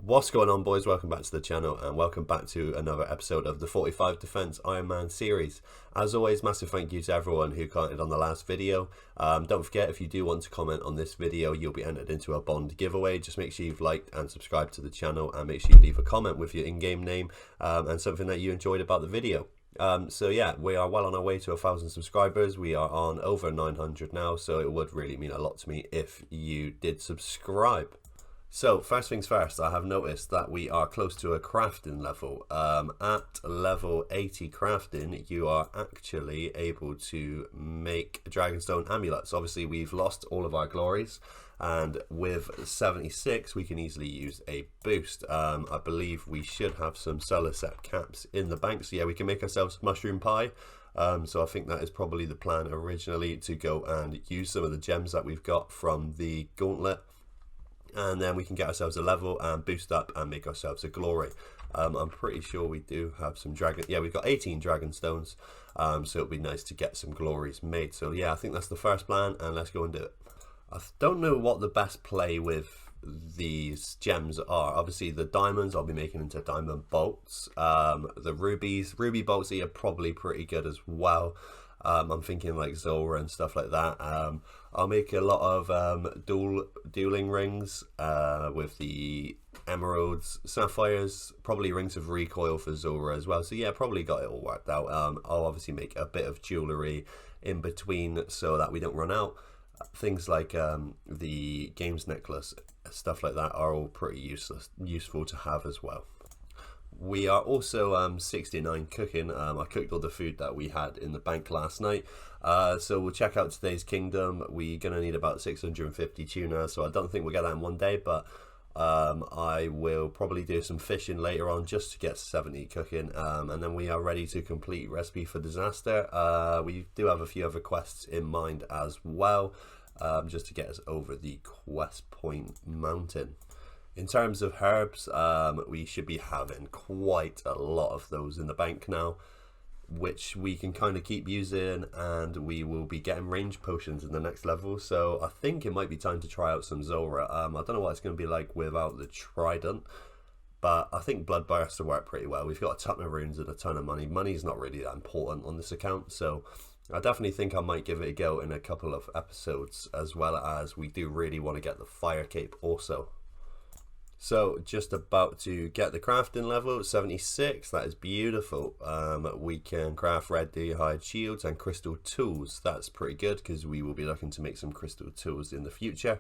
What's going on, boys? Welcome back to the channel and welcome back to another episode of the 45 Defense Ironman series. As always, massive thank you to everyone who commented on the last video. Don't forget, if you do want to comment on this video, you'll be entered into a bond giveaway. Just make sure you've liked and subscribed to the channel, and make sure you leave a comment with your in-game name and something that you enjoyed about the video. So yeah, we are well on our way to 1,000 subscribers. We are on over 900 now, so it would really mean a lot to me if you did subscribe. So first things first, I have noticed that we are close to a crafting level. At level 80 crafting, you are actually able to make Dragonstone amulets. Obviously, we've lost all of our glories, and with 76, we can easily use a boost. I believe we should have some solar set caps in the bank, so yeah, we can make ourselves mushroom pie. So I think that is probably the plan originally, to go and use some of the gems that we've got from the Gauntlet. And then we can get ourselves a level and boost up and make ourselves a glory. I'm pretty sure we do have some we've got 18 Dragonstones, so it'll be nice to get some glories made. So yeah, I think that's the first plan, and let's go and do it. I don't know what the best play with these gems are. Obviously the diamonds I'll be making into diamond bolts. The ruby bolts are probably pretty good as well. I'm thinking like Zora and stuff like that. I'll make a lot of dueling rings with the emeralds, sapphires, probably rings of recoil for Zora as well. So yeah, probably got it all worked out. I'll obviously make a bit of jewellery in between so that we don't run out. Things like the games necklace, stuff like that, are all pretty useful to have as well. We are also 69 cooking. I cooked all the food that we had in the bank last night. So we'll check out today's kingdom. We're going to need about 650 tuna, so I don't think we'll get that in one day, but I will probably do some fishing later on just to get 70 cooking. And then we are ready to complete Recipe for Disaster. We do have a few other quests in mind as well, just to get us over the quest point mountain. In terms of herbs, we should be having quite a lot of those in the bank now, which we can kind of keep using, and we will be getting range potions in the next level. So I think it might be time to try out some Zora. I don't know what it's going to be like without the trident, but I think blood bursts will work pretty well. We've got a ton of runes and a ton of money. Money's not really that important on this account, so I definitely think I might give it a go in a couple of episodes, as well as we do really want to get the fire cape also. So just about to get the crafting level 76. That is beautiful. We can craft red dehyde shields and crystal tools. That's pretty good, because we will be looking to make some crystal tools in the future.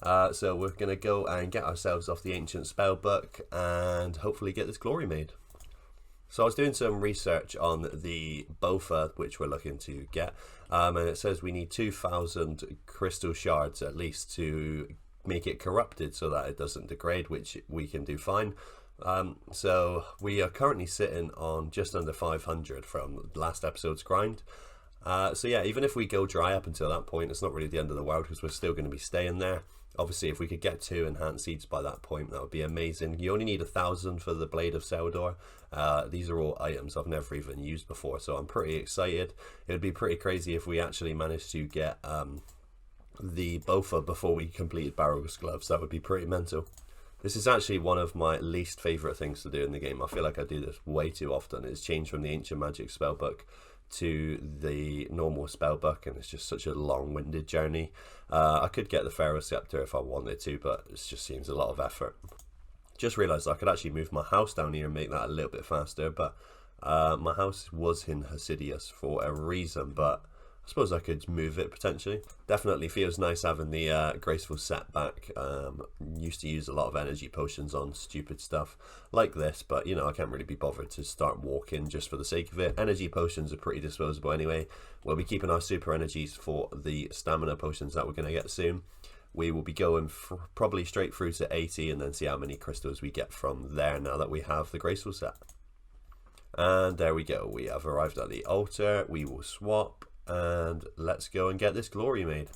So we're going to go and get ourselves off the ancient spell book and hopefully get this glory made. So I was doing some research on the Bofa, which we're looking to get, and it says we need 2,000 crystal shards at least to make it corrupted so that it doesn't degrade, which we can do fine. So we are currently sitting on just under 500 from last episode's grind. So yeah, even if we go dry up until that point, it's not really the end of the world, because we're still going to be staying there. Obviously, if we could get 2 enhanced seeds by that point, that would be amazing. You only need 1,000 for the Blade of Seldor. These are all items I've never even used before, so I'm pretty excited. It would be pretty crazy if we actually managed to get the Bofa before we completed Barrow's gloves. That would be pretty mental. This is actually one of my least favorite things to do in the game. I feel like I do this way too often. It's changed from the ancient magic spellbook to the normal spellbook, and it's just such a long-winded journey. I could get the Pharaoh Scepter if I wanted to, but it just seems a lot of effort. Just realized I could actually move my house down here and make that a little bit faster, but my house was in Hasidius for a reason, but I suppose I could move it potentially. Definitely feels nice having the graceful setback. Used to use a lot of energy potions on stupid stuff like this, but you know, I can't really be bothered to start walking just for the sake of it. Energy potions are pretty disposable anyway. We'll be keeping our super energies for the stamina potions that we're going to get soon. We will be going probably straight through to 80 and then see how many crystals we get from there now that we have the graceful set. And there we go. We have arrived at the altar. We will swap. And let's go and get this glory made.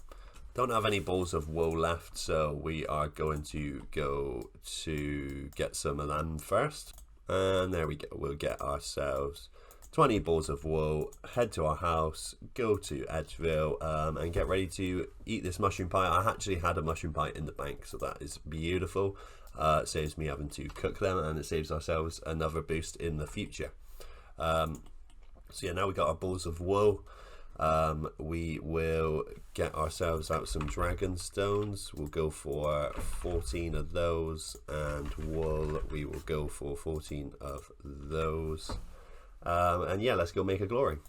Don't have any balls of wool left, so we are going to go to get some of them first. And there we go. We'll get ourselves 20 balls of wool, head to our house, go to Edgeville, and get ready to eat this mushroom pie. I actually had a mushroom pie in the bank, so that is beautiful. It saves me having to cook them, and it saves ourselves another boost in the future. So yeah, now we got our balls of wool. We will get ourselves out some Dragonstones. We'll go for 14 of those, and wool we will go for 14 of those. And yeah, let's go make a glory.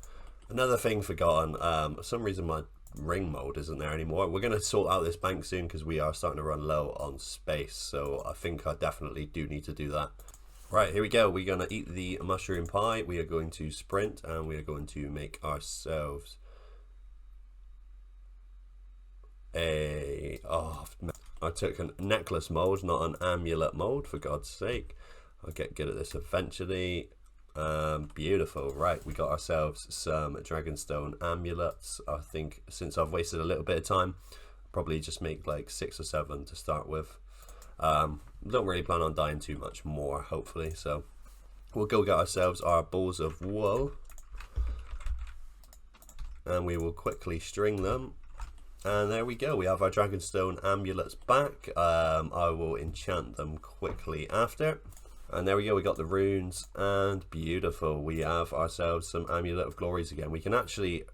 Another thing forgotten, for some reason my ring mode isn't there anymore. We're going to sort out this bank soon because we are starting to run low on space, so I think I definitely do need to do that. Right, here we go. We're going to eat the mushroom pie. We are going to sprint, and we are going to make ourselves I took a necklace mode, not an amulet mode, for God's sake. I'll get good at this eventually. Beautiful. Right, we got ourselves some Dragonstone amulets. I think since I've wasted a little bit of time, probably just make like 6 or 7 to start with. Don't really plan on dying too much more, hopefully, so we'll go get ourselves our balls of wool, and we will quickly string them. And there we go, we have our Dragonstone amulets back. I will enchant them quickly after. And there we go, we got the runes, and beautiful. We have ourselves some Amulet of Glories again. We can actually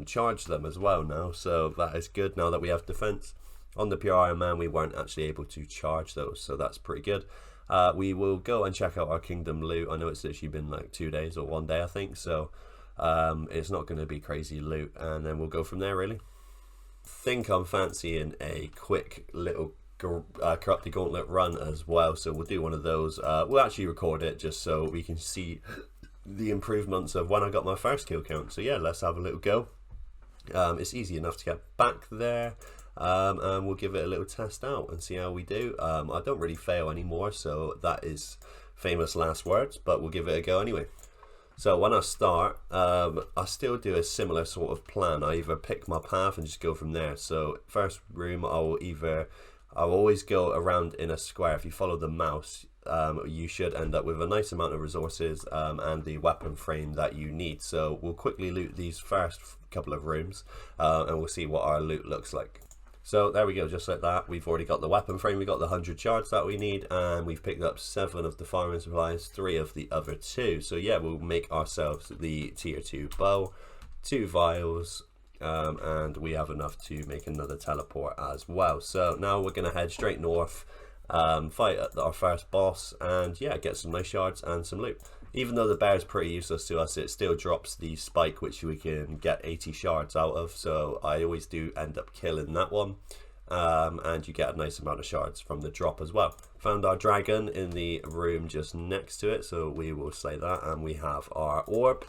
charge them as well now, so that is good now that we have defense. On the pure Ironman, we weren't actually able to charge those, so that's pretty good. We will go and check out our kingdom loot. I know it's literally been like 2 days or 1 day, I think, so it's not going to be crazy loot, and then we'll go from there, really. Think I'm fancying a quick little corrupted gauntlet run as well, so we'll do one of those. We'll actually record it just so we can see the improvements of when I got my first kill count. So yeah, let's have a little go. It's easy enough to get back there, and we'll give it a little test out and see how we do. I don't really fail anymore, so that is famous last words, but we'll give it a go anyway. So when I start, I still do a similar sort of plan. I either pick my path and just go from there. So first room, I'll always go around in a square. If you follow the mouse, you should end up with a nice amount of resources and the weapon frame that you need. So we'll quickly loot these first couple of rooms, and we'll see what our loot looks like. So there we go, just like that. We've already got the weapon frame, we got the 100 shards that we need, and we've picked up 7 of the farming supplies, 3 of the other 2. So yeah, we'll make ourselves the tier 2 bow, 2 vials, and we have enough to make another teleport as well. So now we're going to head straight north, fight our first boss, and yeah, get some nice shards and some loot. Even though the bear is pretty useless to us, it still drops the spike, which we can get 80 shards out of, so I always do end up killing that one. And you get a nice amount of shards from the drop as well. Found our dragon in the room just next to it, so we will slay that, and we have our orb.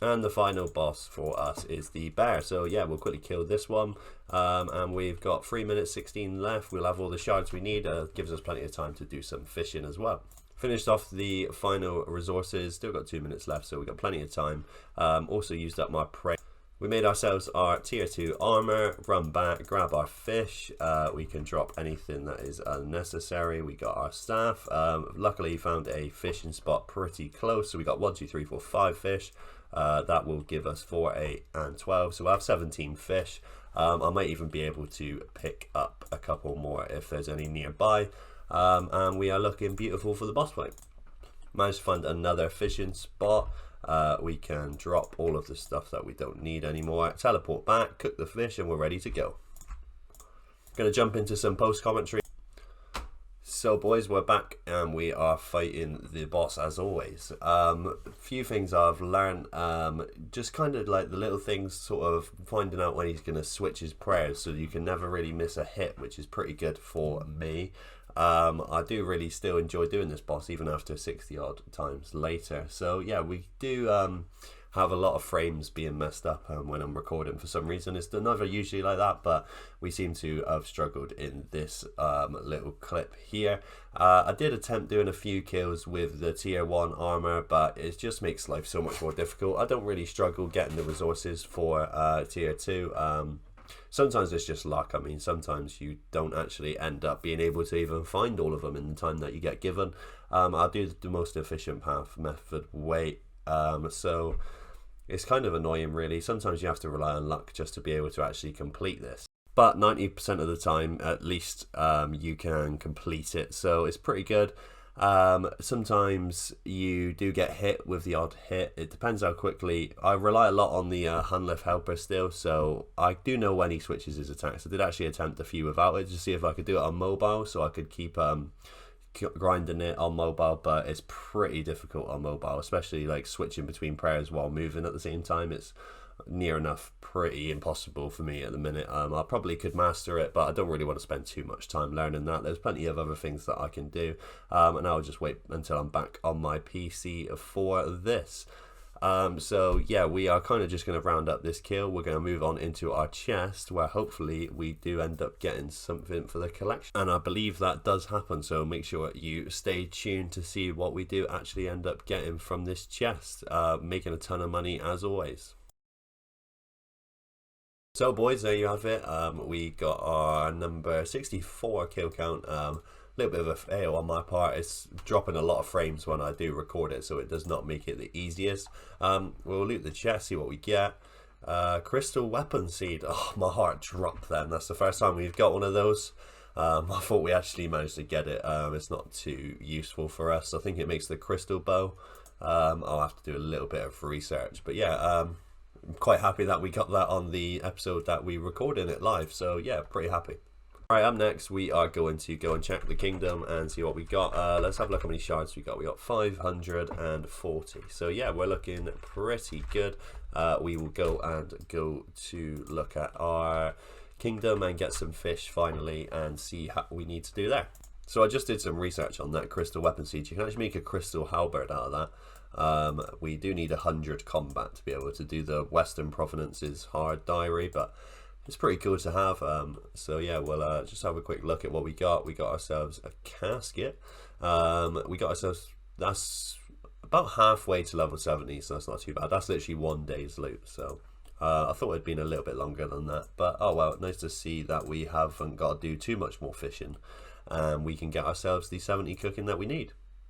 And the final boss for us is the bear. So yeah, we'll quickly kill this one, and we've got 3 minutes 16 left. We'll have all the shards we need. Gives us plenty of time to do some fishing as well. Finished off the final resources, still got 2 minutes left, so we've got plenty of time. Also used up my prey. We made ourselves our tier 2 armor, run back, grab our fish. We can drop anything that is unnecessary. We got our staff. Luckily found a fishing spot pretty close, so we got 1, 2, 3, 4, 5 fish. That will give us 4, 8, and 12, so we'll have 17 fish. I might even be able to pick up a couple more if there's any nearby. And we are looking beautiful for the boss fight. Managed to find another fishing spot. We can drop all of the stuff that we don't need anymore, teleport back, cook the fish, and we're ready to go. Gonna jump into some post commentary. So boys, we're back and we are fighting the boss as always. Few things I've learned, just kind of like the little things, sort of finding out when he's going to switch his prayers so you can never really miss a hit, which is pretty good for me. I do really still enjoy doing this boss even after 60 odd times later. So yeah, we do have a lot of frames being messed up when I'm recording for some reason. It's never usually like that, but we seem to have struggled in this little clip here. I did attempt doing a few kills with the tier 1 armor, but it just makes life so much more difficult. I don't really struggle getting the resources for tier 2. Sometimes it's just luck. I mean, sometimes you don't actually end up being able to even find all of them in the time that you get given. I'll do the most efficient path method way. So it's kind of annoying really. Sometimes you have to rely on luck just to be able to actually complete this. but 90% of the time at least you can complete it, so it's pretty good. Sometimes you do get hit with the odd hit. It depends how quickly. I rely a lot on the Hunliff helper still, so I do know when he switches his attacks. I did actually attempt a few without it to see if I could do it on mobile, so I could keep grinding it on mobile, but it's pretty difficult on mobile, especially like switching between prayers while moving at the same time. It's near enough pretty impossible for me at the minute. I probably could master it, but I don't really want to spend too much time learning that. There's plenty of other things that I can do, and I'll just wait until I'm back on my PC for this. So yeah, we are kind of just going to round up this kill. We're going to move on into our chest, where hopefully we do end up getting something for the collection, and I believe that does happen, so make sure you stay tuned to see what we do actually end up getting from this chest. Making a ton of money as always. So boys, there you have it. We got our number 64 kill count. Little bit of a fail on my part. It's dropping a lot of frames when I do record it, so it does not make it the easiest. We'll loot the chest, see what we get. Crystal weapon seed. Oh, my heart dropped then. That's the first time we've got one of those. I thought we actually managed to get it. It's not too useful for us. I think it makes the crystal bow. I'll have to do a little bit of research, but yeah, I'm quite happy that we got that on the episode that we recorded it live, so yeah, pretty happy. Alright, up next we are going to go and check the kingdom and see what we got. Let's have a look how many shards we got. We got 540, so yeah, we're looking pretty good. We will go to look at our kingdom and get some fish finally and see how we need to do there. So I just did some research on that crystal weapon seed. You can actually make a crystal halberd out of that. We do need 100 combat to be able to do the Western Provenance's hard diary, but it's pretty cool to have. So yeah, we'll just have a quick look at what we got. We got ourselves a casket. We got ourselves, that's about halfway to level 70, so that's not too bad. That's literally 1 day's loot, so I thought it'd been a little bit longer than that, but oh well, nice to see that we haven't got to do too much more fishing, and we can get ourselves the 70 cooking that we need.